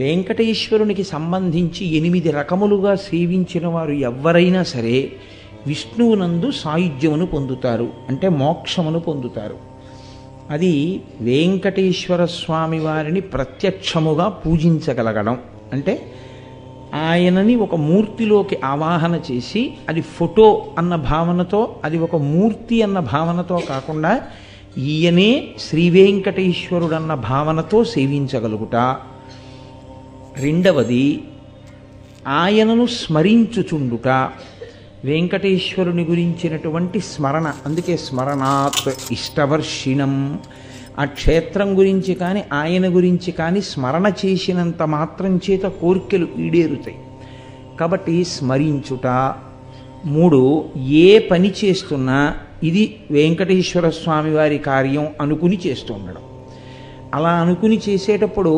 వెంకటేశ్వరునికి సంబంధించి 8 రకములుగా సేవించిన వారు ఎవ్వరైనా సరే విష్ణువునందు సాయుధ్యమును పొందుతారు, అంటే మోక్షమును పొందుతారు. అది వెంకటేశ్వర స్వామి వారిని ప్రత్యక్షముగా పూజించగలగడం. అంటే ఆయనని ఒక మూర్తిలోకి ఆవాహన చేసి, అది ఫోటో అన్న భావనతో, అది ఒక మూర్తి అన్న భావనతో కాకుండా ఈయనే శ్రీ వెంకటేశ్వరుడన్న భావనతో సేవించగలుగుట. రెండవది ఆయనను స్మరించుచుండుట. వెంకటేశ్వరుని గురించినటువంటి స్మరణ, అందుకే స్మరణాత్ ఇష్టవర్షిణం. ఆ క్షేత్రం గురించి కానీ ఆయన గురించి కానీ స్మరణ చేసినంత మాత్రం చేత కోర్కెలు ఈడేరుతాయి. కాబట్టి స్మరించుట. 3, ఏ పని చేస్తున్నా ఇది వెంకటేశ్వర స్వామి వారి కార్యం అనుకుని చేస్తూ ఉండడం. అలా అనుకుని చేసేటప్పుడు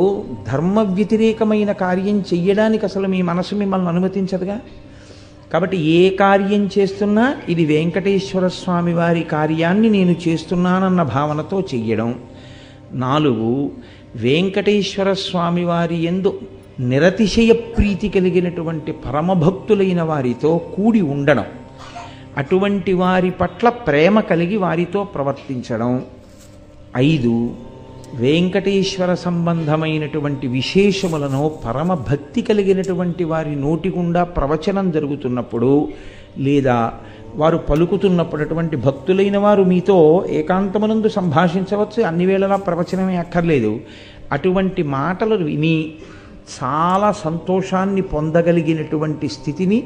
ధర్మ వ్యతిరేకమైన కార్యం చెయ్యడానికి అసలు మీ మనసు మిమ్మల్ని అనుమతించదుగా. కాబట్టి ఏ కార్యం చేస్తున్నా ఇది వెంకటేశ్వర స్వామి వారి కార్యాన్ని నేను చేస్తున్నానన్న భావనతో చెయ్యడం. 4, వెంకటేశ్వర స్వామి వారి యందు నిరతిశయ ప్రీతి కలిగినటువంటి పరమభక్తులైన వారితో కూడి ఉండడం, అటువంటి వారి పట్ల ప్రేమ కలిగి వారితో ప్రవర్తించడం. 5, వెంకటేశ్వర సంబంధమైనటువంటి విశేషములను పరమ భక్తి కలిగినటువంటి వారి నోటి గుండా ప్రవచనం జరుగుతున్నప్పుడు లేదా వారు పలుకుతున్నప్పుడు, అటువంటి భక్తులైన వారు మీతో ఏకాంతమునందు సంభాషించవచ్చు, అన్ని వేళలా ప్రవచనమే అక్కర్లేదు. అటువంటి మాటలు విని చాలా సంతోషాన్ని పొందగలిగినటువంటి స్థితిని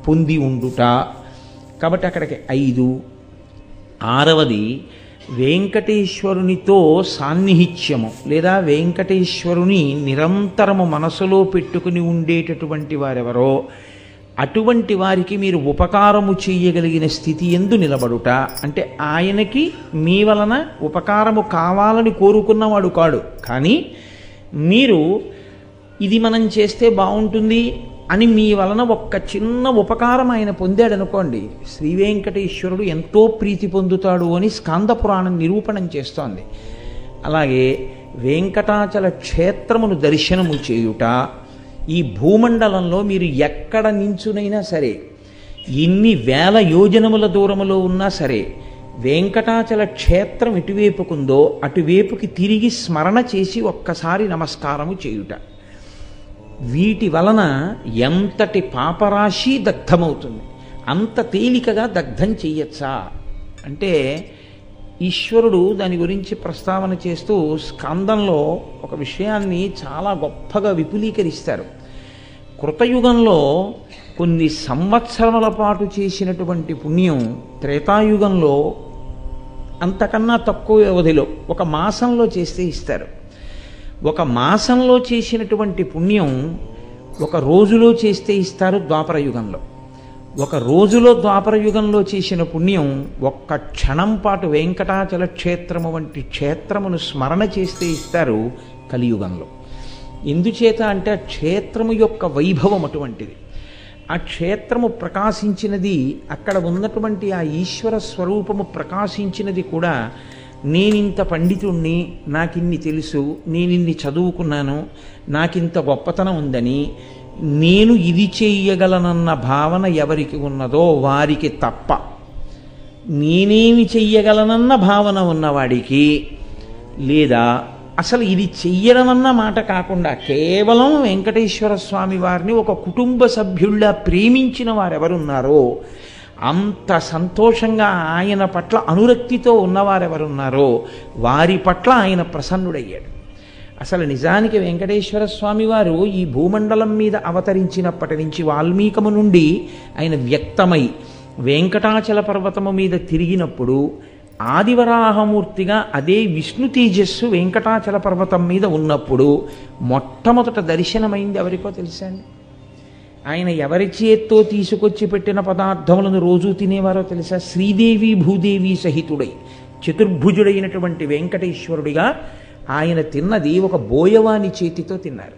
పొంది ఉండుట. కాబట్టి అక్కడికి 5. 6వది వెంకటేశ్వరునితో సాన్నిహిత్యము లేదా వెంకటేశ్వరుని నిరంతరము మనసులో పెట్టుకుని ఉండేటటువంటి వారెవరో అటువంటి వారికి మీరు ఉపకారము చేయగలిగిన స్థితి యందు నిలబడుట. అంటే ఆయనకి మీ వలన ఉపకారము కావాలని కోరుకున్నవాడు కాడు, కానీ మీరు ఇది మనం చేస్తే బాగుంటుంది అని మీ వలన ఒక్క చిన్న ఉపకారం ఆయన పొందాడు అనుకోండి, శ్రీ వెంకటేశ్వరుడు ఎంతో ప్రీతి పొందుతాడు అని స్కాంద పురాణం నిరూపణం చేస్తోంది. అలాగే వెంకటాచల క్షేత్రమును దర్శనము చేయుట. ఈ భూమండలంలో మీరు ఎక్కడ నించునైనా సరే, ఎన్ని వేల యోజనముల దూరములో ఉన్నా సరే, వెంకటాచల క్షేత్రం ఎటువైపుకుందో అటువైపుకి తిరిగి స్మరణ చేసి ఒక్కసారి నమస్కారము చేయుట. వీటి వలన ఎంతటి పాపరాశి దగ్ధమవుతుంది. అంత తేలికగా దగ్ధం చెయ్యొచ్చా అంటే, ఈశ్వరుడు దాని గురించి ప్రస్తావన చేస్తూ స్కందంలో ఒక విషయాన్ని చాలా గొప్పగా విపులీకరిస్తారు. కృతయుగంలో కొన్ని సంవత్సరముల పాటు చేసినటువంటి పుణ్యం త్రేతాయుగంలో అంతకన్నా తక్కువ వ్యవధిలో 1 మాసంలో చేస్తే ఇస్తారు. 1 మాసంలో చేసినటువంటి పుణ్యం 1 రోజులో చేస్తే ఇస్తారు ద్వాపర యుగంలో. 1 రోజులో ద్వాపర యుగంలో చేసిన పుణ్యం 1 క్షణం పాటు వెంకటాచల క్షేత్రము వంటి క్షేత్రమును స్మరణ చేస్తే ఇస్తారు కలియుగంలో. ఎందుచేత అంటే ఆ క్షేత్రము యొక్క వైభవం అటువంటిది. ఆ క్షేత్రము ప్రకాశించినది, అక్కడ ఉన్నటువంటి ఆ ఈశ్వర స్వరూపము ప్రకాశించినది కూడా నేనింత పండితుణ్ణి, నాకిన్ని తెలుసు, నేనిన్ని చదువుకున్నాను, నాకింత గొప్పతనం ఉందని, నేను ఇది చెయ్యగలనన్న భావన ఎవరికి ఉన్నదో వారికి తప్ప, నేనేమి చెయ్యగలనన్న భావన ఉన్నవాడికి, లేదా అసలు ఇది చెయ్యడమన్న మాట కాకుండా కేవలం వెంకటేశ్వర స్వామి వారిని ఒక కుటుంబ సభ్యుల్లా ప్రేమించిన వారెవరున్నారో, అంత సంతోషంగా ఆయన పట్ల అనురక్తితో ఉన్నవారెవరున్నారో వారి పట్ల ఆయన ప్రసన్నుడయ్యాడు. అసలు నిజానికి వెంకటేశ్వర స్వామి వారు ఈ భూమండలం మీద అవతరించినప్పటి నుంచి వాల్మీకము నుండి ఆయన వ్యక్తమై వెంకటాచల పర్వతము మీద తిరిగినప్పుడు ఆదివరాహమూర్తిగా అదే విష్ణు తేజస్సు వెంకటాచల పర్వతం మీద ఉన్నప్పుడు మొట్టమొదట దర్శనమైంది ఎవరికో తెలుసా అండి? ఆయన ఎవరి చేత్తో తీసుకొచ్చి పెట్టిన పదార్థములను రోజు తినేవారో తెలుసా? శ్రీదేవి భూదేవి సహితుడై చతుర్భుజుడైనటువంటి వెంకటేశ్వరుడిగా ఆయన తిన్నది ఒక బోయవాని చేతితో తిన్నారు.